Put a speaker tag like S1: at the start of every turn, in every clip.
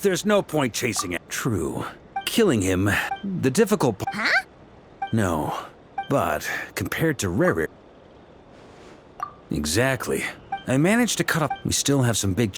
S1: There's no point chasing it. True. Killing him, the difficult part.
S2: Huh?
S1: No. But, compared to Rere... Exactly. I managed to cut off... We still have some big...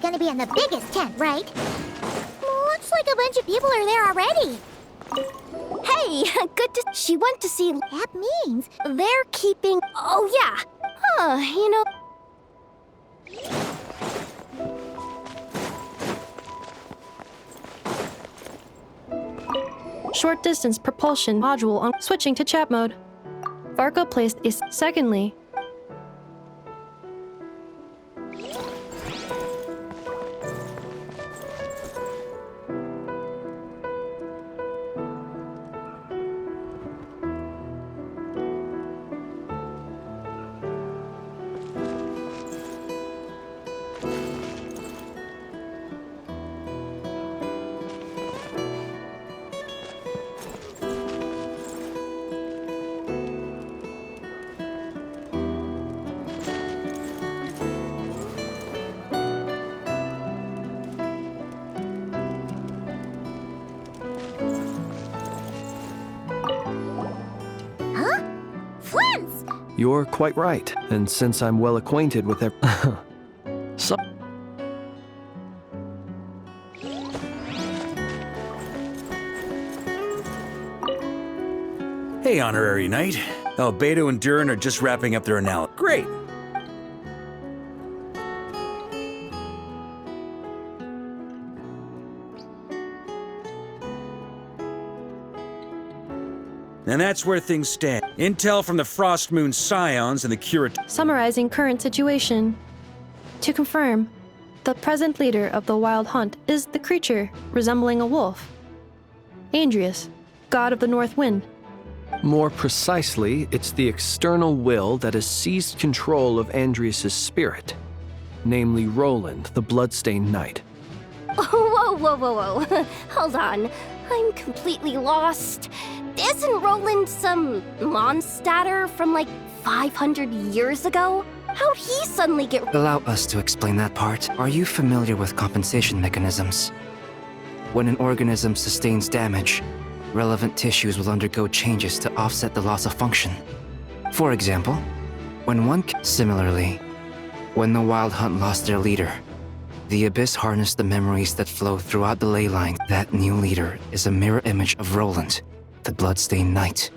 S2: Gonna be in the biggest tent, right? Looks like a bunch of people are there already.
S3: Hey, good to... She went to see...
S2: That means...
S3: They're keeping... Oh, yeah. Huh,
S4: Short distance propulsion module on switching to chat mode. Varco placed is secondly.
S5: You're quite right, and since I'm well acquainted with so...
S1: Hey, Honorary Knight. Albedo and Durin are just wrapping up their analysis. Great! And that's where things stand. Intel from the Frost Moon Scions and the Curat...
S4: Summarizing current situation. To confirm, the present leader of the Wild Hunt is the creature resembling a wolf. Andrius, god of the North Wind.
S5: More precisely, it's the external will that has seized control of Andrius' spirit. Namely Roland, the Bloodstained Knight.
S3: Whoa. Hold on. I'm completely lost. Isn't Roland some monstatter from like 500 years ago? How'd he suddenly get...
S6: Allow us to explain that part. Are you familiar with compensation mechanisms? When an organism sustains damage, relevant tissues will undergo changes to offset the loss of function. For example, when one... Similarly, when the Wild Hunt lost their leader, The Abyss harnessed the memories that flow throughout the ley line. That new leader is a mirror image of Roland, the Bloodstained Knight.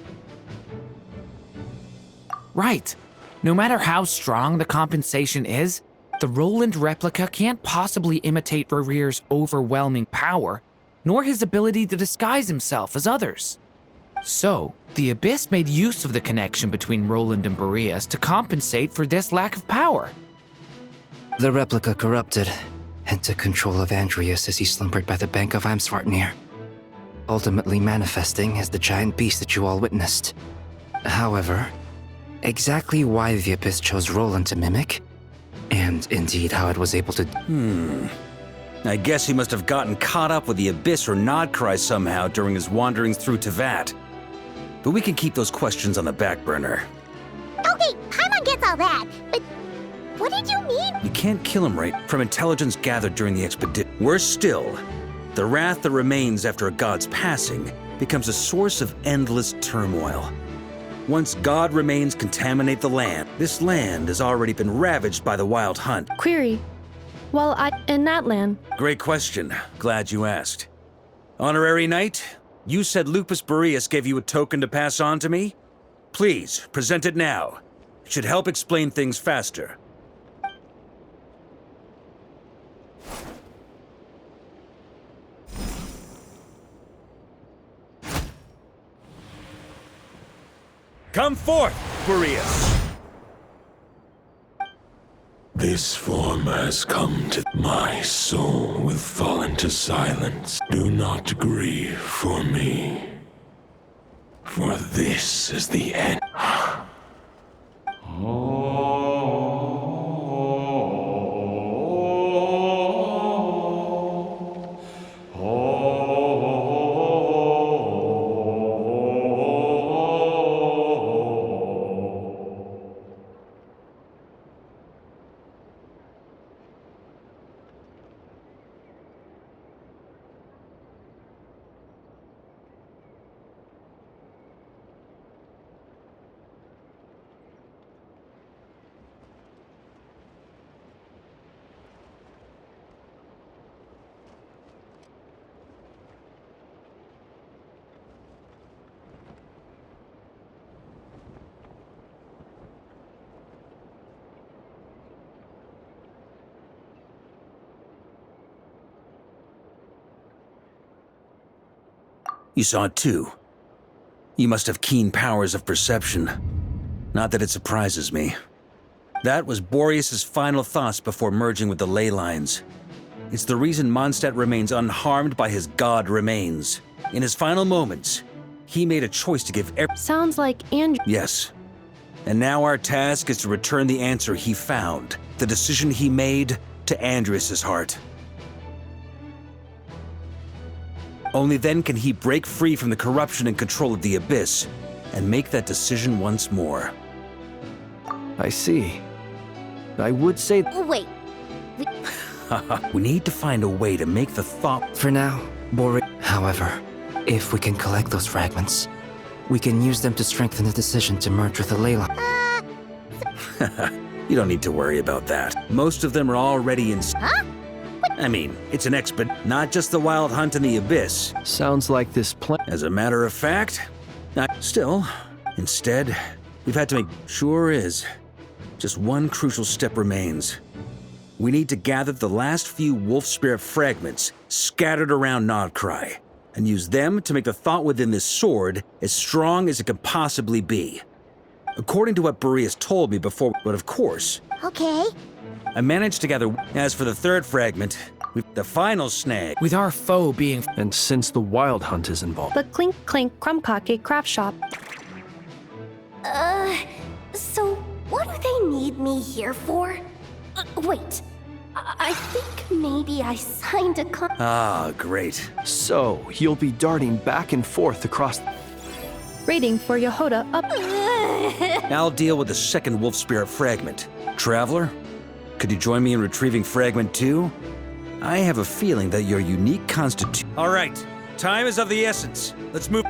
S7: Right. No matter how strong the compensation is, the Roland replica can't possibly imitate Barir's overwhelming power, nor his ability to disguise himself as others. So, the Abyss made use of the connection between Roland and Boreas to compensate for this lack of power.
S6: The replica corrupted and took control of Andreas as he slumbered by the bank of Eimsvartnir, ultimately manifesting as the giant beast that you all witnessed. However, exactly why the Abyss chose Roland to mimic, and indeed how it was able to...
S1: I guess he must have gotten caught up with the Abyss or Nodcry somehow during his wanderings through Tevat. But we can keep those questions on the back burner.
S2: Okay, Paimon gets all that, but what did you mean?
S1: You can't kill him, right? From intelligence gathered during the expedition. Worse still, the wrath that remains after a god's passing becomes a source of endless turmoil. Once God remains contaminate the land, this land has already been ravaged by the Wild Hunt.
S4: Query. Well, in that land.
S1: Great question. Glad you asked. Honorary Knight, you said Lupus Boreas gave you a token to pass on to me? Please, present it now. It should help explain things faster. Come forth, Boreas!
S8: This form has come to my soul will fall into silence. Do not grieve for me, for this is the end.
S1: You saw it too. You must have keen powers of perception. Not that it surprises me. That was Boreas' final thoughts before merging with the ley lines. It's the reason Mondstadt remains unharmed by his god remains. In his final moments, he made a choice to give
S4: Sounds like
S1: Yes. And now our task is to return the answer he found, the decision he made, to Andreas' heart. Only then can he break free from the corruption and control of the Abyss, and make that decision once more.
S5: I see. I would say...
S3: Wait.
S1: We need to find a way to make the thought...
S6: For now, However, if we can collect those fragments, we can use them to strengthen the decision to merge with the ley line.
S1: You don't need to worry about that. Most of them are already in...
S2: Huh?
S1: I mean, it's an not just the Wild Hunt and the Abyss.
S5: Sounds like this plan...
S1: As a matter of fact, instead, we've had to make... Sure is. Just one crucial step remains. We need to gather the last few wolf spirit fragments scattered around Nodcry, and use them to make the thought within this sword as strong as it can possibly be. According to what Boreas told me before, but of course,
S2: Okay.
S1: I managed to gather... As for the third fragment, the final snag...
S7: With our foe being...
S5: And since the Wild Hunt is involved...
S4: the Clink Clink Krumkake craft shop.
S3: So what do they need me here for? Wait. I think maybe I signed a
S1: Ah, great.
S5: So, you'll be darting back and forth across...
S4: Rating for Yehoda up.
S1: I'll deal with the second wolf spirit fragment. Traveler, could you join me in retrieving fragment 2? I have a feeling that your unique constitution... All right, time is of the essence. Let's move...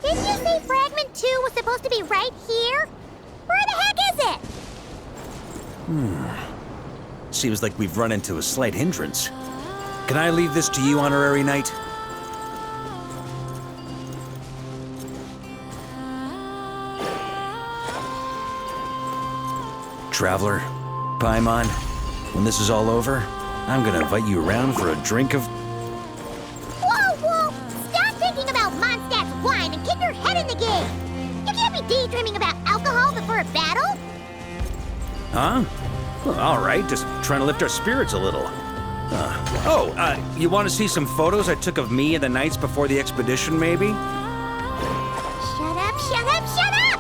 S2: Didn't you say Fragment 2 was supposed to be right here? Where the heck is it?
S1: Seems like we've run into a slight hindrance. Can I leave this to you, Honorary Knight? Traveler, Paimon, when this is all over, I'm gonna invite you around for a drink of...
S2: Whoa, whoa! Stop thinking about Mondstadt's wine and keep your head in the game! You can't be daydreaming about alcohol before a battle!
S1: Huh? Well, all right, just trying to lift our spirits a little. You want to see some photos I took of me and the knights before the expedition, maybe?
S2: Shut up, shut up, shut up!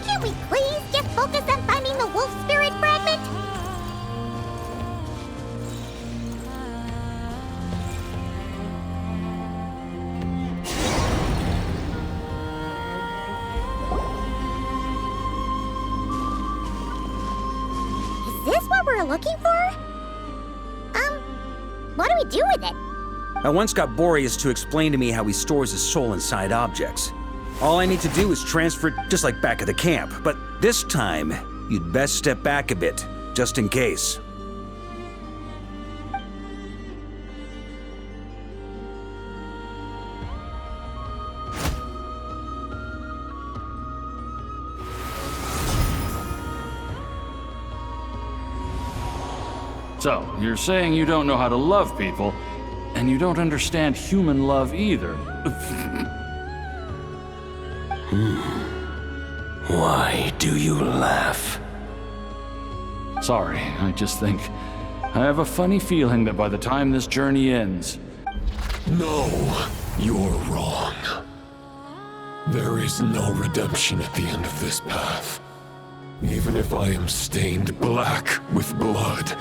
S2: Can we please just focus on finding the wolf spirit fragment? Is this what we're looking for? What do we do with it?
S1: I once got Boreas to explain to me how he stores his soul inside objects. All I need to do is transfer it just like back at the camp, but this time, you'd best step back a bit, just in case.
S9: So, you're saying you don't know how to love people, and you don't understand human love either.
S8: Why do you laugh?
S9: Sorry, I just think I have a funny feeling that by the time this journey ends...
S8: No, you're wrong. There is no redemption at the end of this path. Even if I am stained black with blood,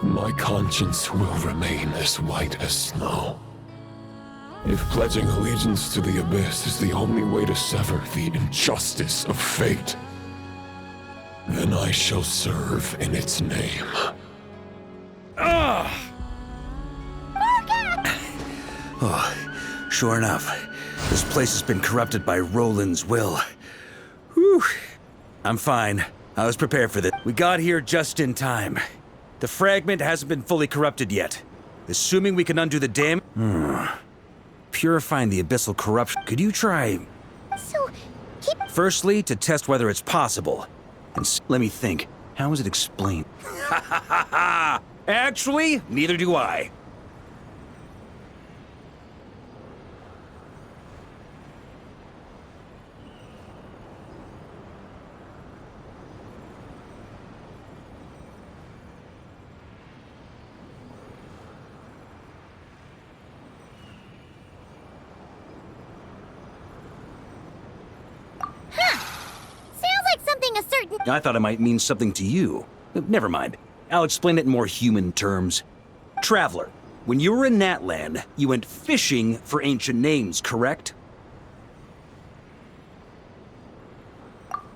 S8: my conscience will remain as white as snow. If pledging allegiance to the Abyss is the only way to sever the injustice of fate, then I shall serve in its name.
S1: Oh, sure enough, this place has been corrupted by Roland's will. Whew. I'm fine. I was prepared for this. We got here just in time. The fragment hasn't been fully corrupted yet. Assuming we can undo the dam... Purifying the abyssal corruption. Could you try...
S2: So, keep...
S1: Firstly, to test whether it's possible. And let me think. How is it explained? Ha ha ha ha! Actually, neither do I. I thought it might mean something to you. Never mind. I'll explain it in more human terms. Traveler, when you were in Natland, you went fishing for ancient names, correct?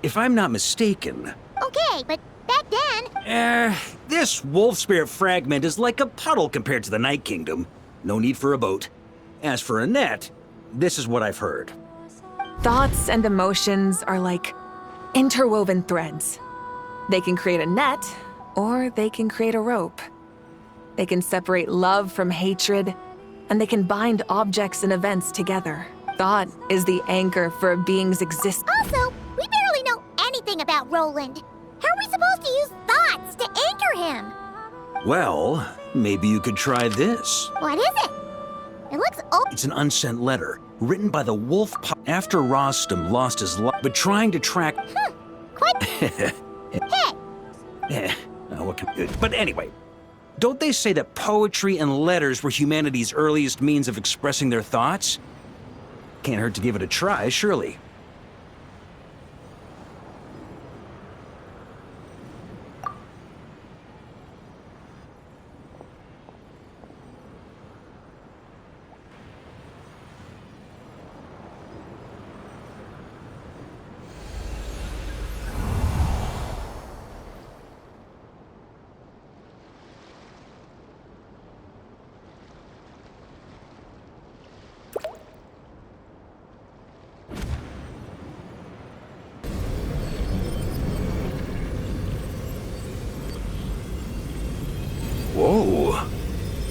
S1: If I'm not mistaken...
S2: Okay, but back then...
S1: This wolf spirit fragment is like a puddle compared to the Night Kingdom. No need for a boat. As for a net, this is what I've heard.
S10: Thoughts and emotions are like interwoven threads. They can create a net, or they can create a rope. They can separate love from hatred, and they can bind objects and events together. Thought is the anchor for a being's existence.
S2: Also, we barely know anything about Roland. How are we supposed to use thoughts to anchor him?
S1: Well, maybe you could try this.
S2: What is it? It looks old.
S1: It's an unsent letter, written by the wolf after Rostam lost his life, but trying to track...
S2: Quite... Hey!
S1: But anyway, don't they say that poetry and letters were humanity's earliest means of expressing their thoughts? Can't hurt to give it a try, surely.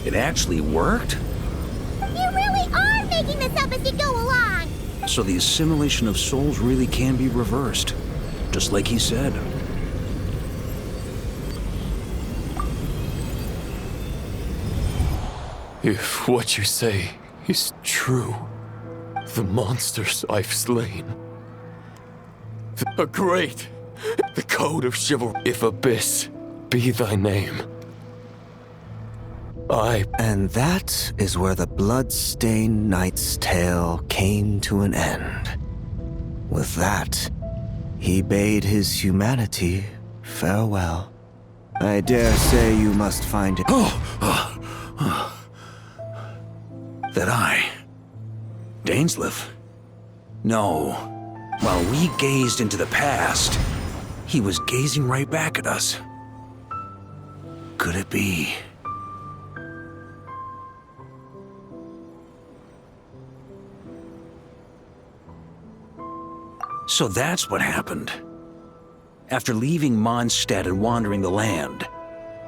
S1: It actually worked?
S2: You really are making this up as you go along!
S1: So the assimilation of souls really can be reversed. Just like he said.
S8: If what you say is true, the monsters I've slain are great. The code of chivalry. If Abyss be thy name,
S11: And that is where the blood-stained knight's tale came to an end. With that, he bade his humanity farewell. I dare say you must find it.
S1: That I... Dainsleif? No. While we gazed into the past, he was gazing right back at us. Could it be? So that's what happened. After leaving Mondstadt and wandering the land,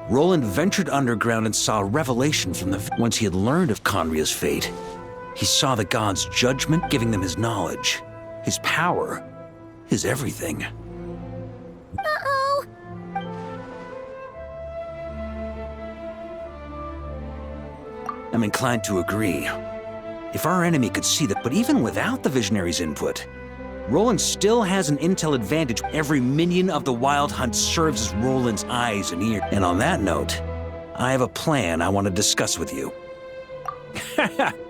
S1: Roland ventured underground and saw a revelation from the... Once he had learned of Conria's fate, he saw the gods' judgment giving them his knowledge, his power, his everything.
S2: Uh-oh!
S1: I'm inclined to agree. If our enemy could see that, but even without the Visionary's input, Roland still has an intel advantage. Every minion of the Wild Hunt serves as Roland's eyes and ears. And on that note, I have a plan I want to discuss with you.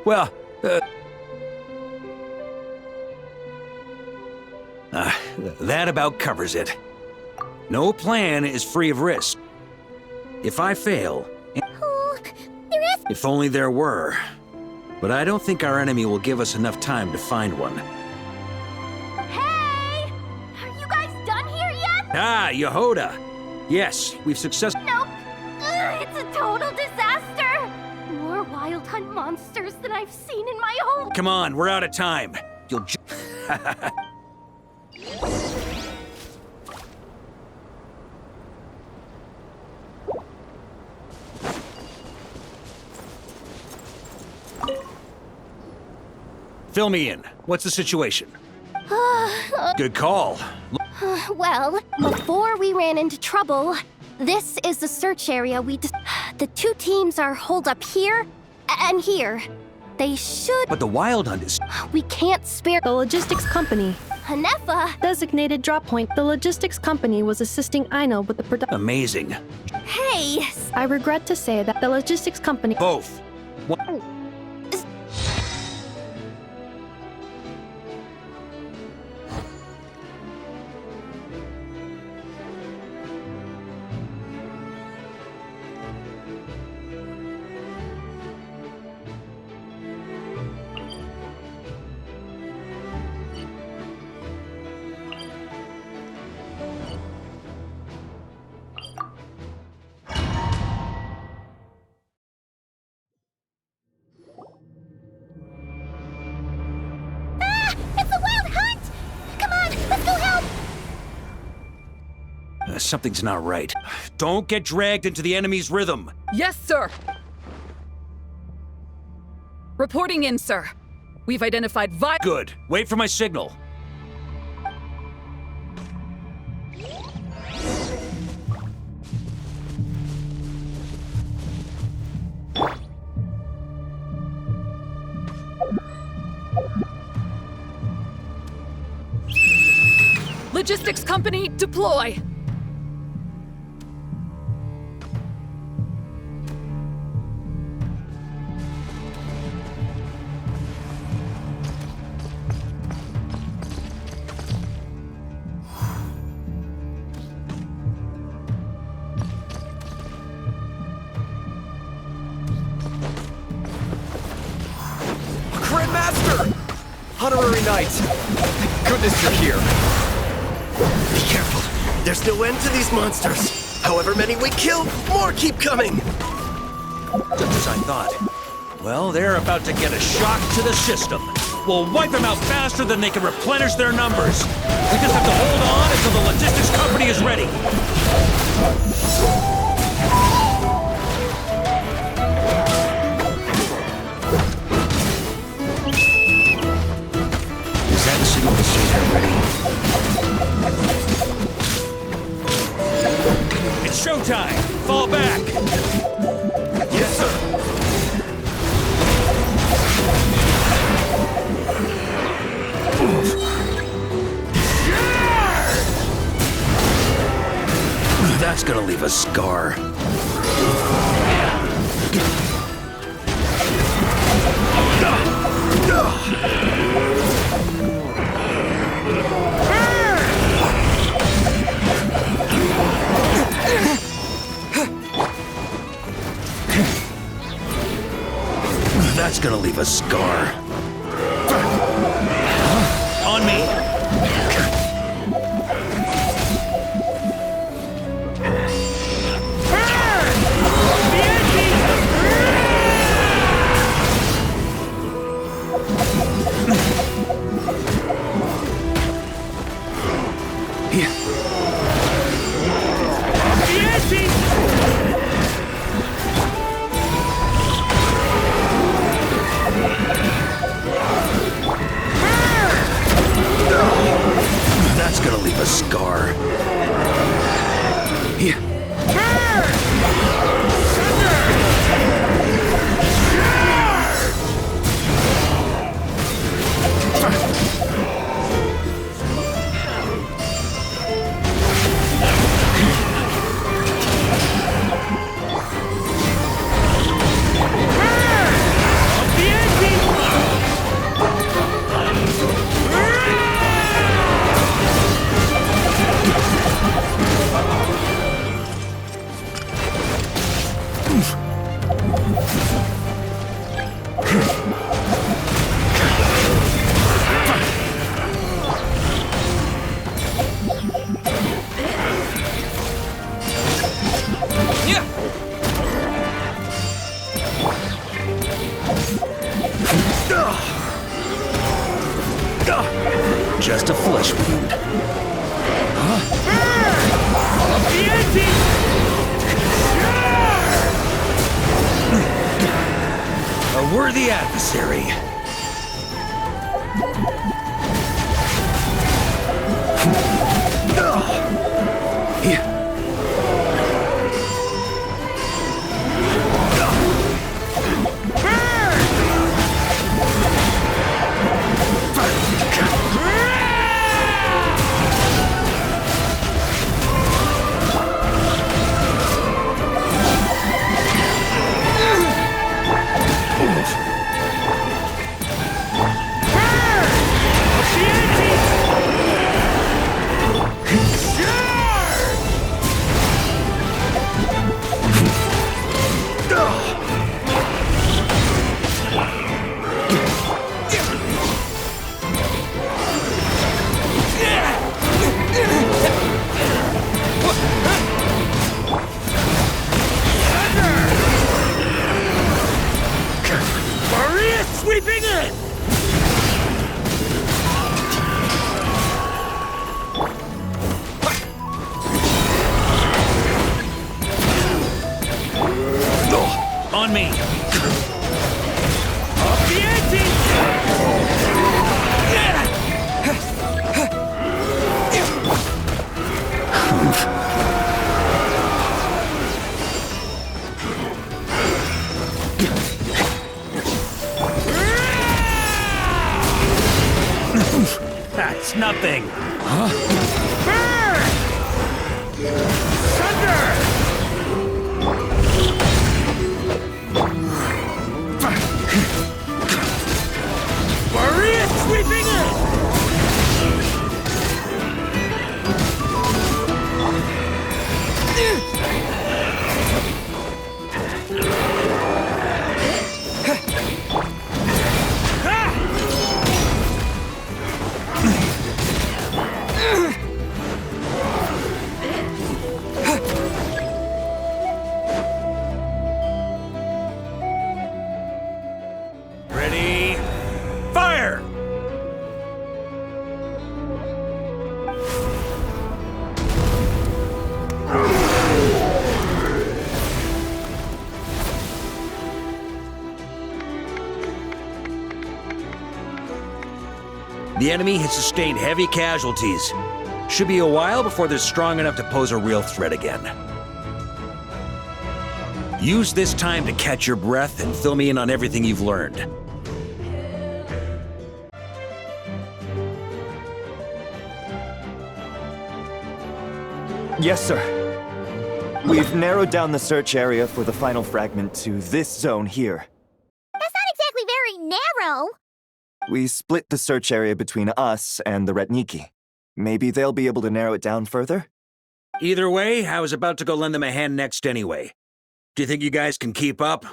S1: Well, that about covers it. No plan is free of risk. If I fail...
S2: Oh, there is...
S1: If only there were. But I don't think our enemy will give us enough time to find one.
S3: Hey! Are you guys done here yet?
S1: Ah, Yehoda! Yes, we've successfully...
S3: Nope. It's a total disaster! More Wild Hunt monsters than I've seen in my whole...
S1: Come on, we're out of time. You'll Fill me in. What's the situation? Good call.
S3: Well, before we ran into trouble, this is the search area the two teams are holed up here and here. They should...
S1: But the Wild Hunt is...
S3: We can't spare...
S4: The logistics company.
S3: Hanefa!
S4: Designated drop point. The logistics company was assisting Aino with the production.
S1: Amazing.
S3: Hey!
S4: I regret to say that the logistics company...
S1: Both. Something's not right. Don't get dragged into the enemy's rhythm.
S12: Yes, sir. Reporting in, sir. We've identified
S1: Good. Wait for my signal.
S12: Logistics company, deploy!
S13: Honorary Knight! Thank goodness you're here! Be careful! There's no end to these monsters! However many we kill, more keep coming!
S1: Just as I thought. Well, they're about to get a shock to the system. We'll wipe them out faster than they can replenish their numbers. We just have to hold on until the logistics company is ready. That's gonna leave a scar. That's gonna leave a scar. On me! That's gonna leave a scar. Just a flesh wound. A worthy adversary. Sweeping in! On me! Off the ante! That's nothing. Huh? Thunder! Maria sweeping in! Ready? Fire! The enemy has sustained heavy casualties. Should be a while before they're strong enough to pose a real threat again. Use this time to catch your breath and fill me in on everything you've learned.
S13: Yes, sir.
S14: We've narrowed down the search area for the final fragment to this zone here.
S2: That's not exactly very narrow.
S14: We split the search area between us and the Retniki. Maybe they'll be able to narrow it down further?
S1: Either way, I was about to go lend them a hand next anyway. Do you think you guys can keep up?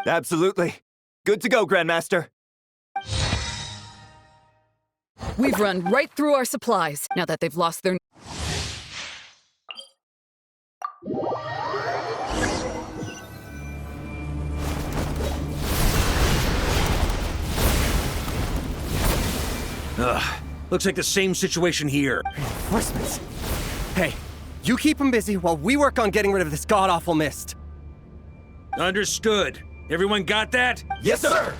S14: Absolutely. Good to go, Grandmaster.
S12: We've run right through our supplies now that they've lost their...
S1: Ugh, looks like the same situation here.
S13: Reinforcements. Hey, you keep them busy while we work on getting rid of this god-awful mist.
S1: Understood. Everyone got that?
S13: Yes, sir!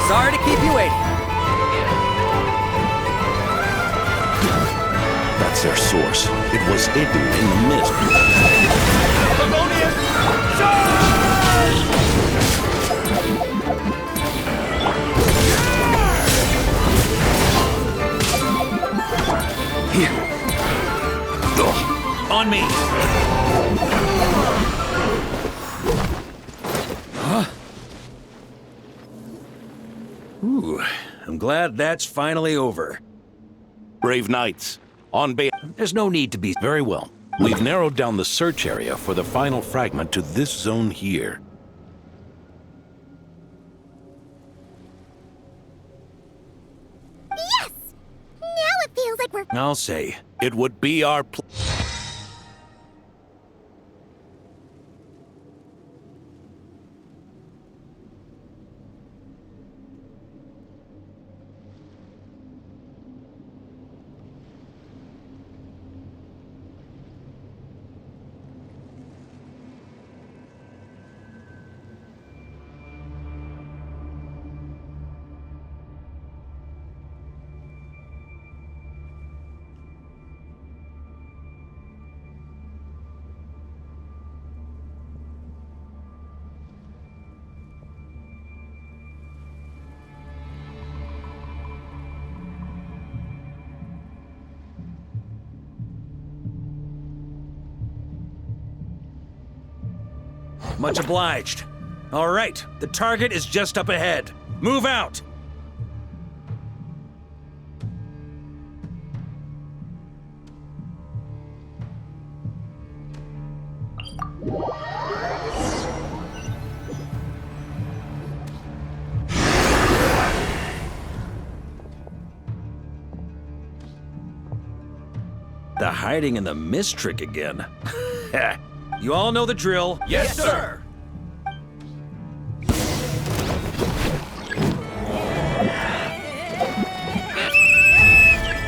S13: Sorry to keep you waiting.
S8: That's their source. It was hidden in the mist.
S1: Here. On me. Huh? Ooh, I'm glad that's finally over.
S8: Brave Knights, on base.
S1: There's no need to be.
S8: Very well. We've narrowed down the search area for the final fragment to this zone here.
S2: Yes! Now it feels like we're...
S1: I'll say.
S8: It would be our
S1: Much obliged. All right, the target is just up ahead. Move out! The hiding in the mist trick again. You all know the drill.
S13: Yes, sir!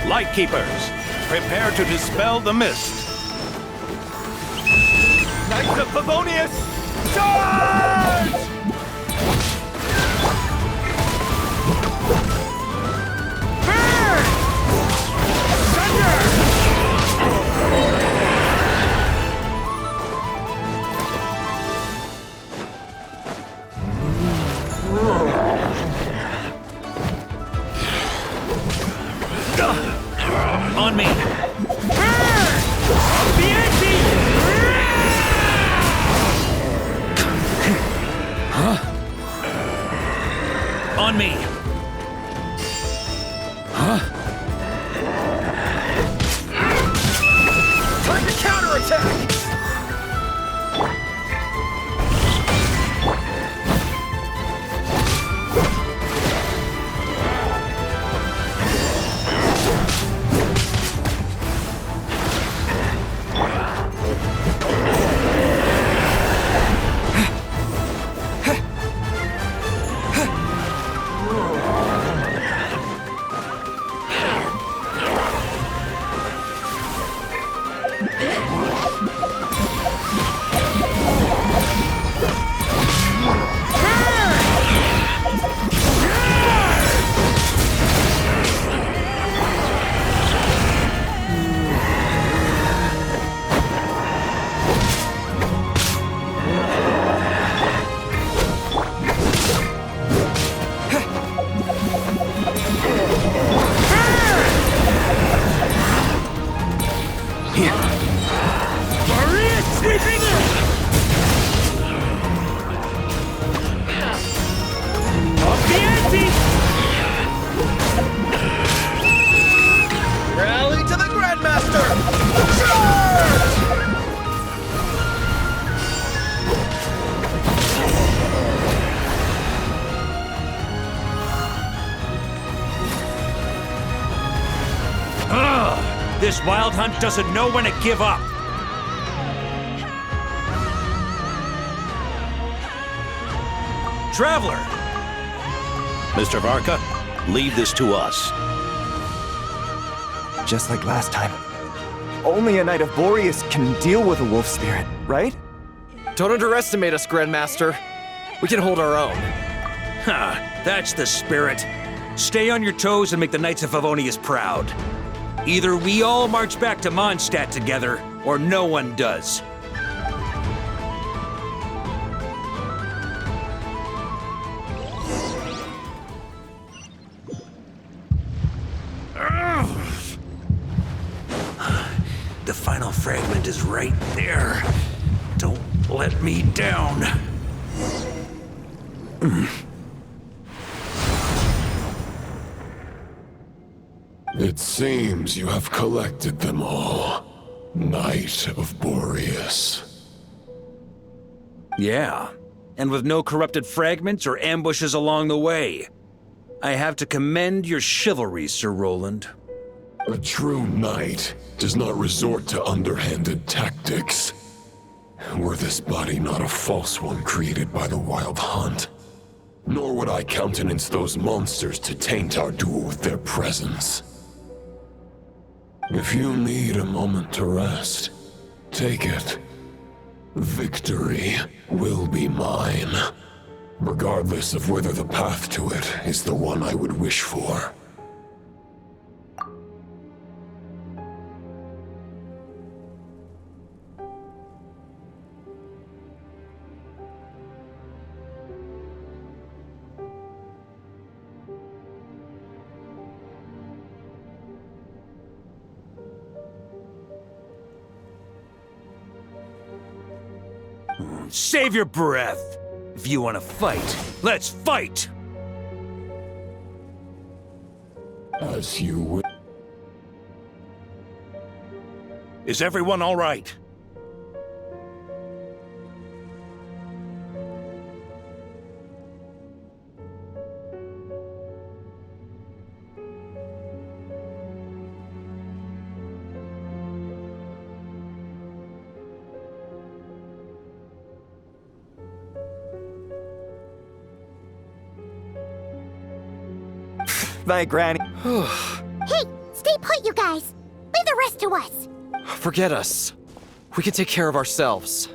S15: Lightkeepers, prepare to dispel the mist.
S13: Knights of Favonius, charge!
S1: On me! On me!
S13: Time to counterattack! Rally to the Grandmaster! Charge!
S1: Ugh! This wild hunt doesn't know when to give up! Traveler!
S15: Mr. Varka, leave this to us.
S14: Just like last time. Only a Knight of Boreas can deal with a wolf spirit, right?
S13: Don't underestimate us, Grandmaster. We can hold our own.
S1: Ha! That's the spirit. Stay on your toes and make the Knights of Favonius proud. Either we all march back to Mondstadt together, or no one does. The final fragment is right there. Don't let me down.
S8: It seems you have collected them all, Knight of Boreas.
S1: Yeah, and with no corrupted fragments or ambushes along the way. I have to commend your chivalry, Sir Roland.
S8: A true knight does not resort to underhanded tactics. Were this body not a false one created by the Wild Hunt, nor would I countenance those monsters to taint our duel with their presence. If you need a moment to rest, take it. Victory will be mine, regardless of whether the path to it is the one I would wish for.
S1: Save your breath. If you want to fight, let's fight!
S8: As you will.
S15: Is everyone all right?
S14: My granny.
S2: Hey, stay put, you guys. Leave the rest to us.
S13: Forget us. We can take care of ourselves.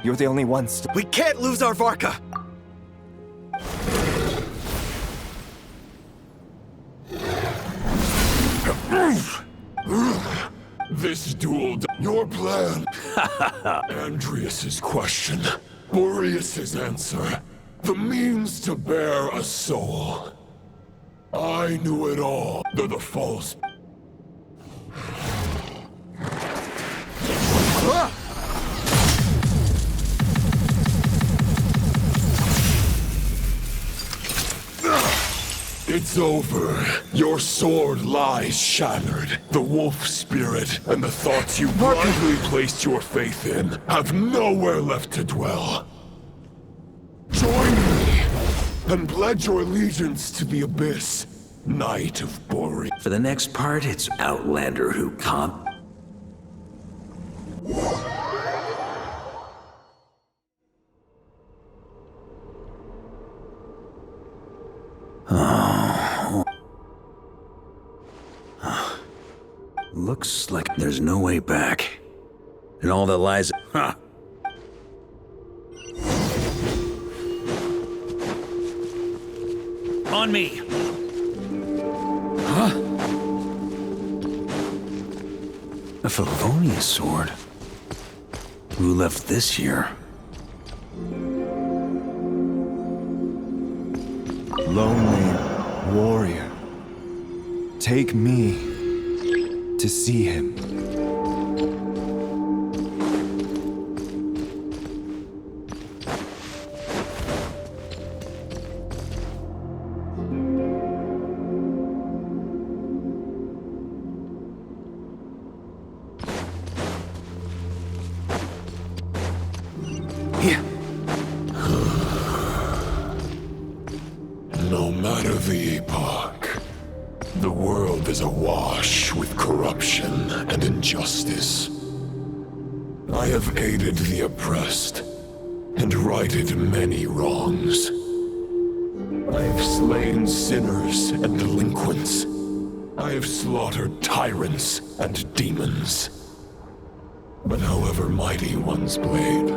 S14: You're the only ones.
S13: We can't lose our Varka!
S8: This duel. Your plan. Andreas's question. Boreas's answer. The means to bear a soul. I knew it all. They're the false. It's over. Your sword lies shattered. The wolf spirit and the thoughts you blindly placed your faith in have nowhere left to dwell. Join me and pledge your allegiance to the Abyss, Knight of Boreas.
S1: For the next part, it's Outlander who comp. Looks like there's no way back. And all that lies... Huh. On me! Huh? A Favonius sword? Who left this here?
S11: Lonely warrior. Take me to see him.
S8: No matter the epoch, the world is awash with corruption and injustice. I have aided the oppressed and righted many wrongs. I have slain sinners and delinquents. I have slaughtered tyrants and demons. But however mighty one's blade,